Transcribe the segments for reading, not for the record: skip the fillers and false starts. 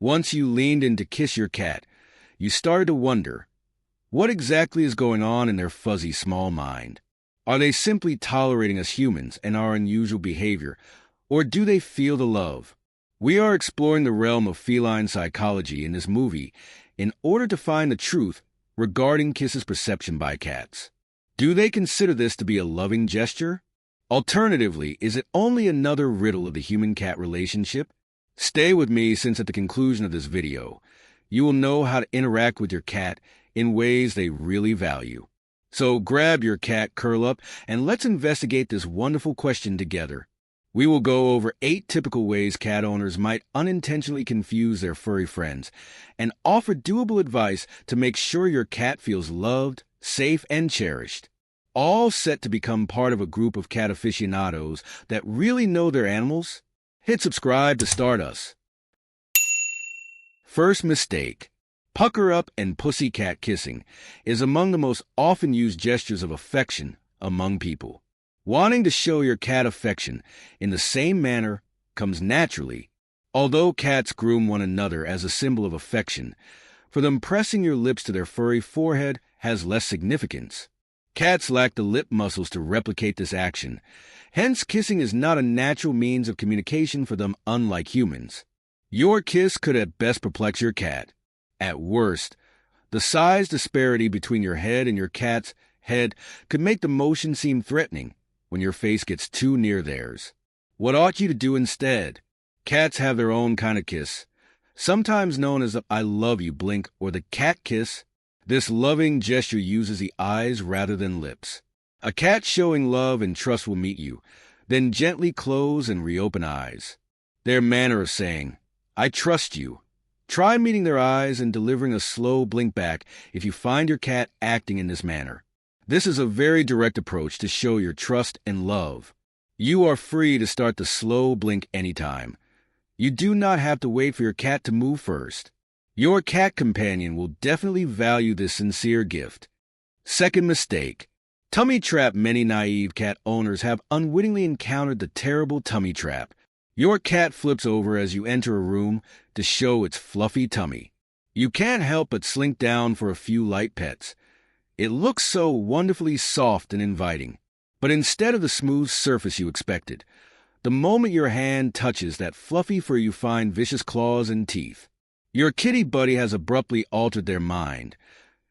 Once you leaned in to kiss your cat, you started to wonder, what exactly is going on in their fuzzy small mind? Are they simply tolerating us humans and our unusual behavior, or do they feel the love? We are exploring the realm of feline psychology in this movie in order to find the truth regarding kisses' perception by cats. Do they consider this to be a loving gesture? Alternatively, is it only another riddle of the human-cat relationship? Stay with me, since at the conclusion of this video, you will know how to interact with your cat in ways they really value. So grab your cat, curl up, and let's investigate this wonderful question together. We will go over 8 typical ways cat owners might unintentionally confuse their furry friends and offer doable advice to make sure your cat feels loved, safe, and cherished. All set to become part of a group of cat aficionados that really know their animals? Hit subscribe to start us. First mistake. Pucker up and pussycat kissing is among the most often used gestures of affection among people. Wanting to show your cat affection in the same manner comes naturally. Although cats groom one another as a symbol of affection, for them pressing your lips to their furry forehead has less significance. Cats lack the lip muscles to replicate this action, hence kissing is not a natural means of communication for them, unlike humans. Your kiss could at best perplex your cat. At worst, the size disparity between your head and your cat's head could make the motion seem threatening when your face gets too near theirs. What ought you to do instead? Cats have their own kind of kiss, sometimes known as the I love you blink or the cat kiss. This loving gesture uses the eyes rather than lips. A cat showing love and trust will meet you, then gently close and reopen eyes. Their manner of saying, I trust you. Try meeting their eyes and delivering a slow blink back if you find your cat acting in this manner. This is a very direct approach to show your trust and love. You are free to start the slow blink anytime. You do not have to wait for your cat to move first. Your cat companion will definitely value this sincere gift. Second mistake. Tummy trap. Many naive cat owners have unwittingly encountered the terrible tummy trap. Your cat flips over as you enter a room to show its fluffy tummy. You can't help but slink down for a few light pets. It looks so wonderfully soft and inviting, but instead of the smooth surface you expected, the moment your hand touches that fluffy fur you find vicious claws and teeth. Your kitty buddy has abruptly altered their mind,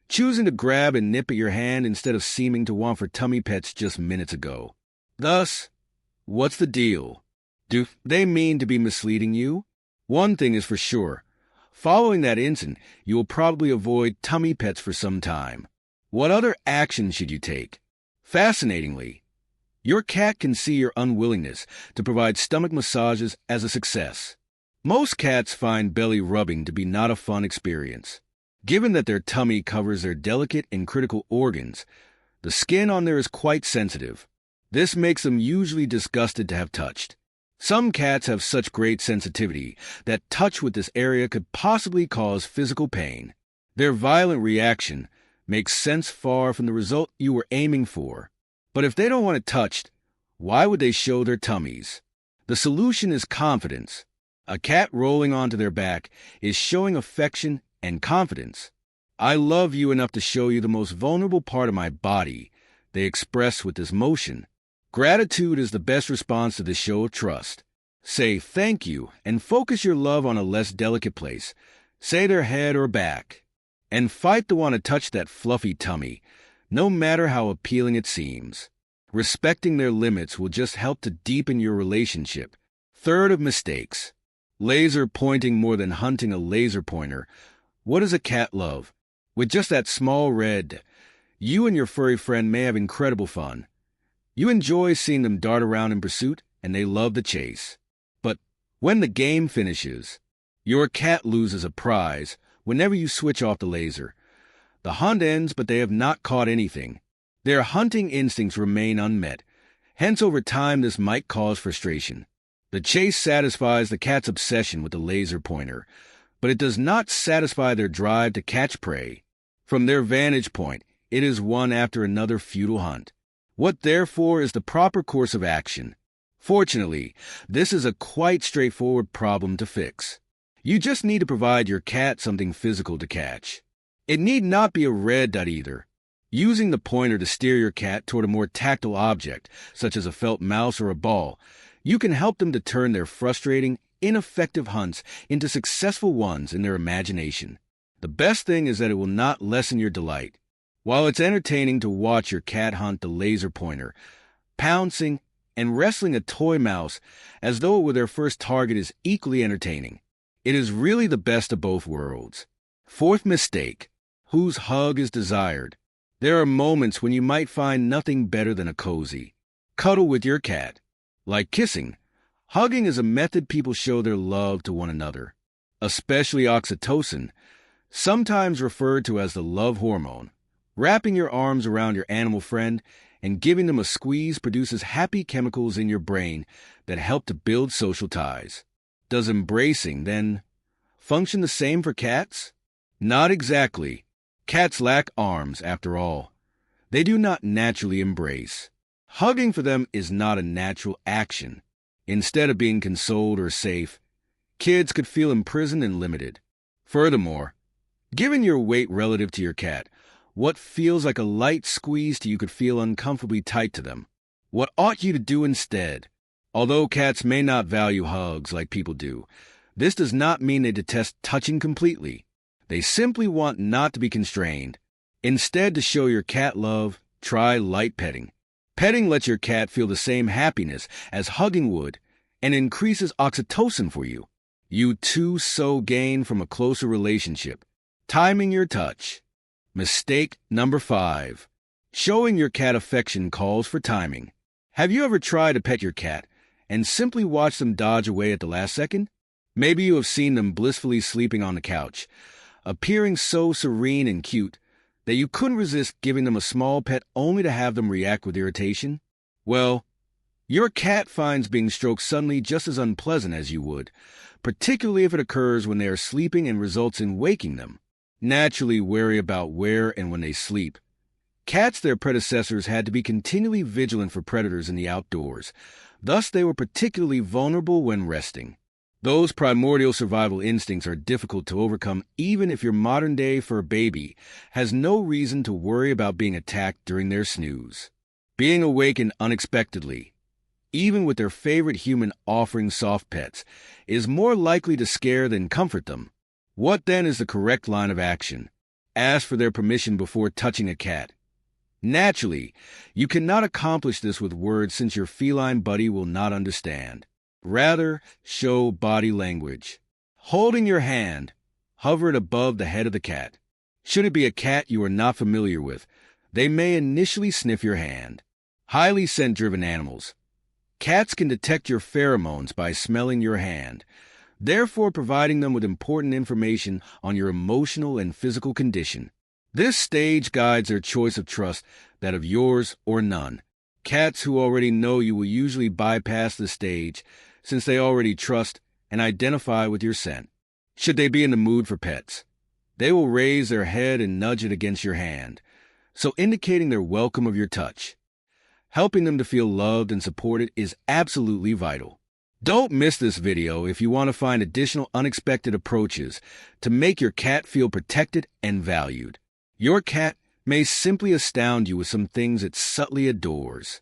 choosing to grab and nip at your hand instead of seeming to want for tummy pets just minutes ago. Thus, what's the deal? Do they mean to be misleading you? One thing is for sure. Following that incident, you will probably avoid tummy pets for some time. What other action should you take? Fascinatingly, your cat can see your unwillingness to provide stomach massages as a success. Most cats find belly rubbing to be not a fun experience. Given that their tummy covers their delicate and critical organs, the skin on there is quite sensitive. This makes them usually disgusted to have touched. Some cats have such great sensitivity that touch with this area could possibly cause physical pain. Their violent reaction makes sense far from the result you were aiming for. But if they don't want it touched, why would they show their tummies? The solution is confidence. A cat rolling onto their back is showing affection and confidence. I love you enough to show you the most vulnerable part of my body, they express with this motion. Gratitude is the best response to this show of trust. Say thank you and focus your love on a less delicate place. Say their head or back. And fight to want to touch that fluffy tummy, no matter how appealing it seems. Respecting their limits will just help to deepen your relationship. Third of mistakes. Laser pointing more than hunting a laser pointer. What does a cat love? With just that small red, you and your furry friend may have incredible fun. You enjoy seeing them dart around in pursuit, and they love the chase. But when the game finishes, your cat loses a prize whenever you switch off the laser. The hunt ends, but they have not caught anything. Their hunting instincts remain unmet. Hence, over time, this might cause frustration. The chase satisfies the cat's obsession with the laser pointer, but it does not satisfy their drive to catch prey. From their vantage point, it is one after another futile hunt. What, therefore, is the proper course of action? Fortunately, this is a quite straightforward problem to fix. You just need to provide your cat something physical to catch. It need not be a red dot either. Using the pointer to steer your cat toward a more tactile object, such as a felt mouse or a ball, you can help them to turn their frustrating, ineffective hunts into successful ones in their imagination. The best thing is that it will not lessen your delight. While it's entertaining to watch your cat hunt the laser pointer, pouncing, and wrestling a toy mouse as though it were their first target is equally entertaining. It is really the best of both worlds. Fourth mistake: whose hug is desired. There are moments when you might find nothing better than a cozy cuddle with your cat. Like kissing, hugging is a method people show their love to one another, especially oxytocin, sometimes referred to as the love hormone. Wrapping your arms around your animal friend and giving them a squeeze produces happy chemicals in your brain that help to build social ties. Does embracing, then, function the same for cats? Not exactly. Cats lack arms, after all. They do not naturally embrace. Hugging for them is not a natural action. Instead of being consoled or safe, kids could feel imprisoned and limited. Furthermore, given your weight relative to your cat, what feels like a light squeeze to you could feel uncomfortably tight to them. What ought you to do instead? Although cats may not value hugs like people do, this does not mean they detest touching completely. They simply want not to be constrained. Instead, to show your cat love, try light petting. Petting lets your cat feel the same happiness as hugging would and increases oxytocin for you. You too so gain from a closer relationship. Timing your touch. Mistake number 5. Showing your cat affection calls for timing. Have you ever tried to pet your cat and simply watched them dodge away at the last second? Maybe you have seen them blissfully sleeping on the couch, appearing so serene and cute that you couldn't resist giving them a small pet only to have them react with irritation? Well, your cat finds being stroked suddenly just as unpleasant as you would, particularly if it occurs when they are sleeping and results in waking them. Naturally wary about where and when they sleep. Cats, their predecessors, had to be continually vigilant for predators in the outdoors. Thus, they were particularly vulnerable when resting. Those primordial survival instincts are difficult to overcome even if your modern-day fur baby has no reason to worry about being attacked during their snooze. Being awakened unexpectedly, even with their favorite human offering soft pets, is more likely to scare than comfort them. What then is the correct line of action? Ask for their permission before touching a cat. Naturally, you cannot accomplish this with words since your feline buddy will not understand. Rather, show body language. Holding your hand, hover it above the head of the cat. Should it be a cat you are not familiar with, they may initially sniff your hand. Highly scent-driven animals. Cats can detect your pheromones by smelling your hand, therefore providing them with important information on your emotional and physical condition. This stage guides their choice of trust, that of yours or none. Cats who already know you will usually bypass this stage, since they already trust and identify with your scent. Should they be in the mood for pets, they will raise their head and nudge it against your hand, so indicating their welcome of your touch. Helping them to feel loved and supported is absolutely vital. Don't miss this video if you want to find additional unexpected approaches to make your cat feel protected and valued. Your cat may simply astound you with some things it subtly adores.